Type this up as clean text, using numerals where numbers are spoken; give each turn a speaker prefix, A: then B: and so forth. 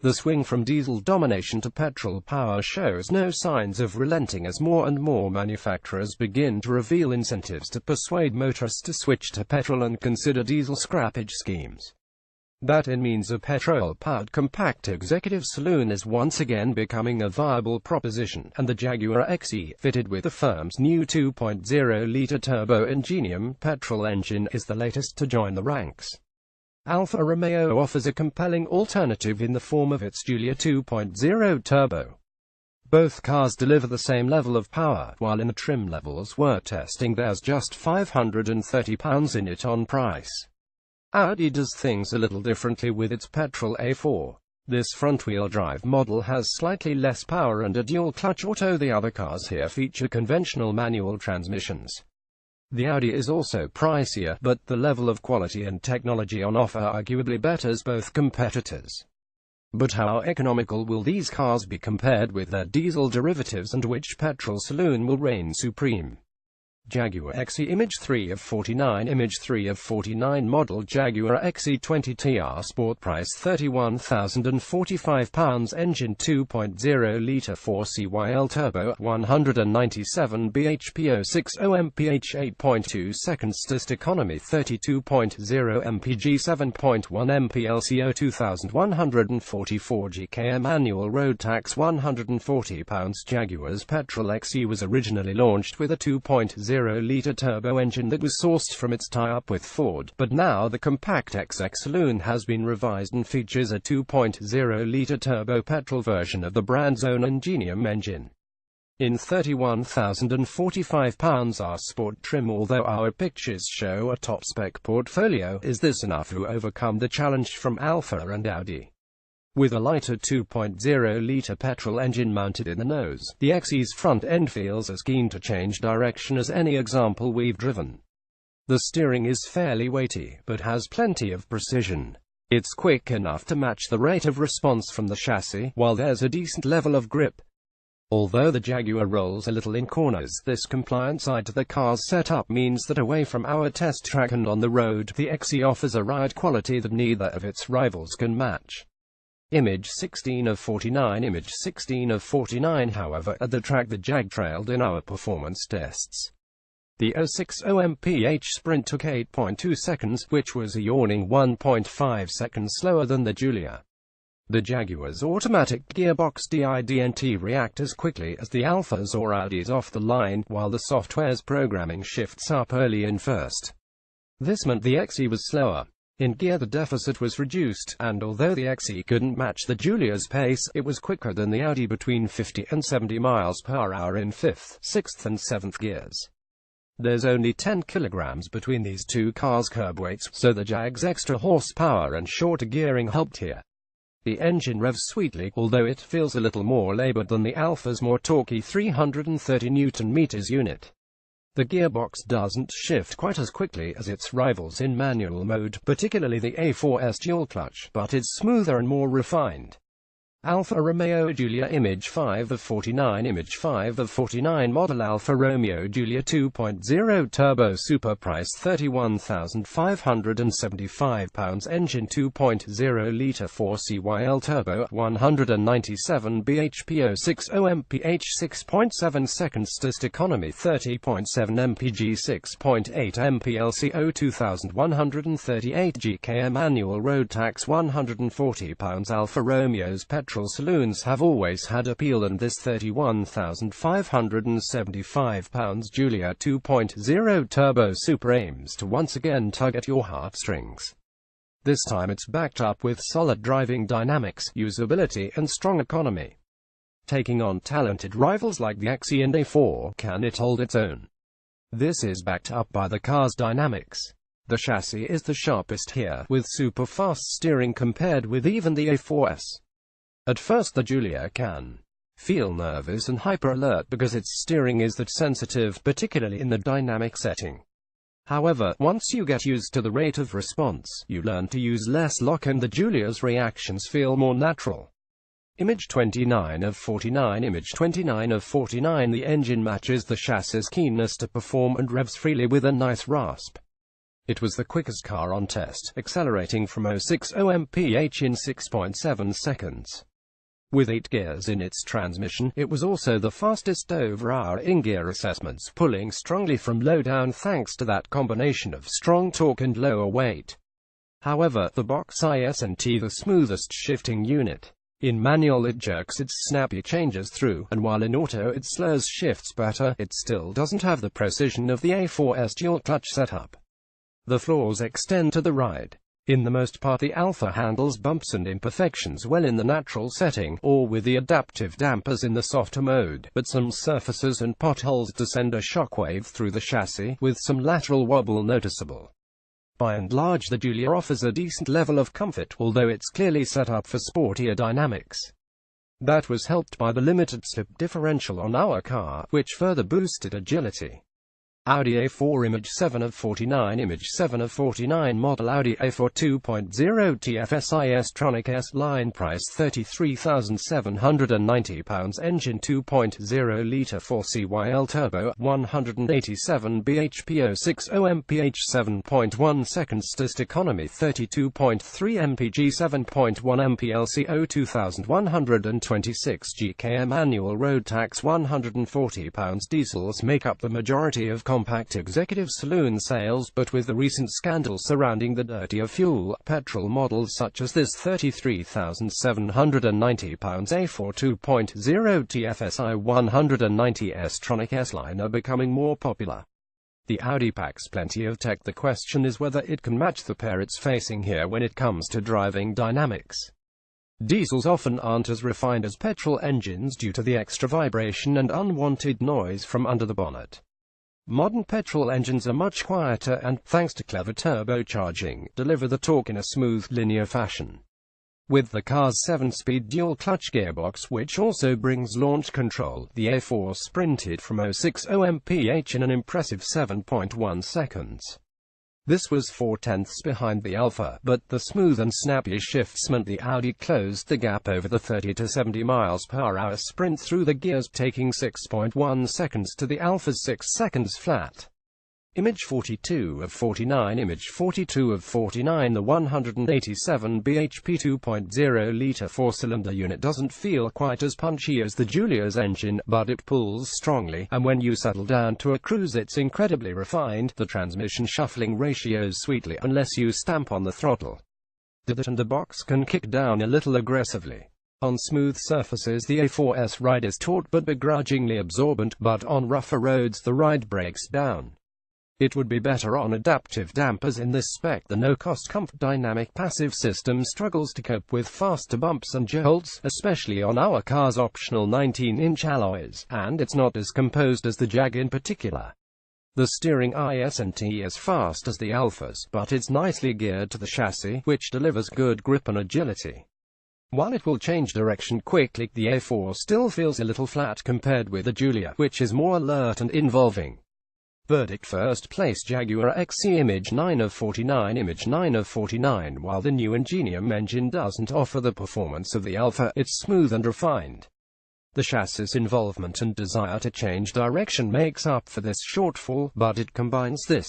A: The swing from diesel domination to petrol power shows no signs of relenting as more and more manufacturers begin to reveal incentives to persuade motorists to switch to petrol and consider diesel scrappage schemes. That in means a petrol-powered compact executive saloon is once again becoming a viable proposition, and the Jaguar XE, fitted with the firm's new 2.0-litre turbo-ingenium petrol engine, is the latest to join the ranks. Alfa Romeo offers a compelling alternative in the form of its Giulia 2.0 turbo. Both cars deliver the same level of power, while in the trim levels we're testing there's just £530 in it on price. Audi does things a little differently with its petrol A4. This front-wheel drive model has slightly less power and a dual-clutch auto. The other cars here feature conventional manual transmissions. The Audi is also pricier, but the level of quality and technology on offer arguably betters both competitors. But how economical will these cars be compared with their diesel derivatives, and which petrol saloon will reign supreme? Jaguar XE Image 3 of 49 Image 3 of 49 Model Jaguar XE 20 TR Sport Price £31,045 Engine 2.0-litre 4CYL Turbo 197 bhp 060 mph 8.2 seconds Test Economy 32.0 mpg 7.1 mpl 2144 gkm Annual road tax £140 Jaguar's Petrol XE was originally launched with a 2.0-litre turbo engine that was sourced from its tie-up with Ford, but now the compact XX saloon has been revised and features a 2.0-litre turbo petrol version of the brand's own ingenium engine. In £31,045 our sport trim. Although our pictures show a top-spec portfolio, is this enough to overcome the challenge from Alfa and Audi? With a lighter 2.0-litre petrol engine mounted in the nose, the XE's front end feels as keen to change direction as any example we've driven. The steering is fairly weighty, but has plenty of precision. It's quick enough to match the rate of response from the chassis, while there's a decent level of grip. Although the Jaguar rolls a little in corners, this compliant side to the car's setup means that away from our test track and on the road, the XE offers a ride quality that neither of its rivals can match. Image 16 of 49 Image 16 of 49 However, at the track the Jag trailed in our performance tests. The 060 mph sprint took 8.2 seconds, which was a yawning 1.5 seconds slower than the Giulia. The Jaguar's automatic gearbox didn't react as quickly as the Alfa's or Audi's off the line, while the software's programming shifts up early in first. This meant the XE was slower. In gear the deficit was reduced, and although the XE couldn't match the Giulia's pace, it was quicker than the Audi between 50 and 70 miles per hour in 5th, 6th and 7th gears. There's only 10 kilograms between these two cars' curb weights, so the Jag's extra horsepower and shorter gearing helped here. The engine revs sweetly, although it feels a little more labored than the Alfa's more torquey 330 Nm unit. The gearbox doesn't shift quite as quickly as its rivals in manual mode, particularly the A4's dual clutch, but it's smoother and more refined. Alfa Romeo Giulia Image 5 of 49 Image 5 of 49 Model Alfa Romeo Giulia 2.0 Turbo Super Price £31,575 Engine 2.0-litre 4CYL Turbo 197 bhp 060 mph 6.7 seconds Test Economy 30.7 mpg 6.8 mpl 2138 gkm Annual road tax £140 Alfa Romeo's petrol saloons have always had appeal, and this £31,575 Giulia 2.0 Turbo Super aims to once again tug at your heartstrings. This time it's backed up with solid driving dynamics, usability and strong economy. Taking on talented rivals like the XE and A4, can it hold its own? This is backed up by the car's dynamics. The chassis is the sharpest here, with super fast steering compared with even the A4s. At first the Giulia can feel nervous and hyper-alert because its steering is that sensitive, particularly in the dynamic setting. However, once you get used to the rate of response, you learn to use less lock and the Giulia's reactions feel more natural. Image 29 of 49 Image 29 of 49 The engine matches the chassis' keenness to perform and revs freely with a nice rasp. It was the quickest car on test, accelerating from 060 mph in 6.7 seconds. With 8 gears in its transmission, it was also the fastest over-hour in gear assessments, pulling strongly from low down thanks to that combination of strong torque and lower weight. However, the box isn't the smoothest shifting unit. In manual it jerks its snappy changes through, and while in auto it slurs shifts better, it still doesn't have the precision of the A4's dual-clutch setup. The flaws extend to the ride. In the most part the Alfa handles bumps and imperfections well in the natural setting, or with the adaptive dampers in the softer mode, but some surfaces and potholes send a shockwave through the chassis, with some lateral wobble noticeable. By and large the Giulia offers a decent level of comfort, although it's clearly set up for sportier dynamics. That was helped by the limited slip differential on our car, which further boosted agility. Audi A4 Image 7 of 49 Image 7 of 49 Model Audi A4 2.0 TFSI S-Tronic S line price £33,790 Engine 2.0 litre 4CYL turbo 187 bhp 060 mph 7.1 seconds Stist economy 32.3 mpg 7.1 mpl 2126 GKM annual road tax £140 Diesels make up the majority of compact executive saloon sales, but with the recent scandal surrounding the dirtier fuel, petrol models such as this £33,790 A4 2.0 TFSI 190 S-Tronic S-Line are becoming more popular. The Audi packs plenty of tech. The question is whether it can match the pair it's facing here when it comes to driving dynamics. Diesels often aren't as refined as petrol engines due to the extra vibration and unwanted noise from under the bonnet. Modern petrol engines are much quieter and, thanks to clever turbocharging, deliver the torque in a smooth, linear fashion. With the car's 7-speed dual-clutch gearbox, which also brings launch control, the A4 sprinted from 060 mph in an impressive 7.1 seconds. This was 0.4 behind the Alfa, but the smooth and snappy shifts meant the Audi closed the gap over the 30 to 70 mph sprint through the gears, taking 6.1 seconds to the Alfa's 6 seconds flat. Image 42 of 49 Image 42 of 49 The 187 bhp 2.0 litre 4-cylinder unit doesn't feel quite as punchy as the Giulia's engine, but it pulls strongly, and when you settle down to a cruise it's incredibly refined. The transmission shuffling ratios sweetly, unless you stamp on the throttle. And the box can kick down a little aggressively. On smooth surfaces the A4's ride is taut but begrudgingly absorbent, but on rougher roads the ride breaks down. It would be better on adaptive dampers in this spec. The no-cost Comfort dynamic passive system struggles to cope with faster bumps and jolts, especially on our car's optional 19-inch alloys, and it's not as composed as the Jag in particular. The steering isn't as fast as the Alfa's, but it's nicely geared to the chassis, which delivers good grip and agility. While it will change direction quickly, the A4 still feels a little flat compared with the Giulia, which is more alert and involving. Verdict: first place Jaguar XC Image 9 of 49 Image 9 of 49 While the new Ingenium engine doesn't offer the performance of the Alfa, it's smooth and refined. The chassis involvement and desire to change direction makes up for this shortfall, but it combines this